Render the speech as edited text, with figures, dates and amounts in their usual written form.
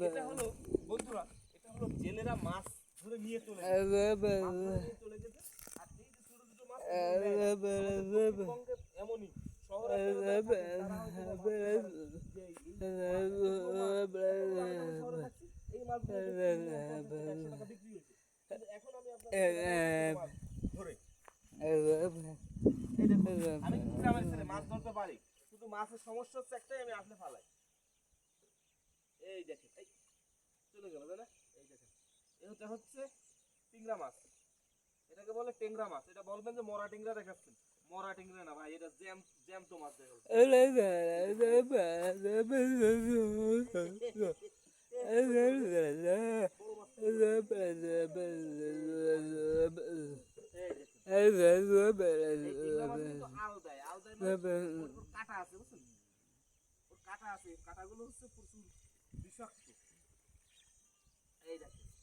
এটা হলো বন্ধুরা, এটা হলো জেলেরা মাছ ধরে নিয়ে চলে গেছে। আর এই যে ছোট ছোট মাছ এমনই শহরে এই মাছগুলো বিক্রি হয়েছে। এখন আমি ধরে আমি কিন্তু গ্রামের ছেলে, মাছ ধরতে পারি, কিন্তু মাছের সমস্যা হচ্ছে একটাই, আমি আসলে ফালাই। এই দেখেন, এই চলে গেল না, এই দেখেন, এটা হচ্ছে টিংরা মাছ, এটাকে বলে টেংরা মাছ। এটা বলবেন যে মরা টিংরা দেখাচ্ছেন, মরা টিংরা না ভাই, এটা জ্যান্ত মাছ দেখা কাটা আছে, বুঝছেন, ওর কাটা আছে, কাটাগুলো হচ্ছে প্রচুর বিষাক্ত। এই দেখেন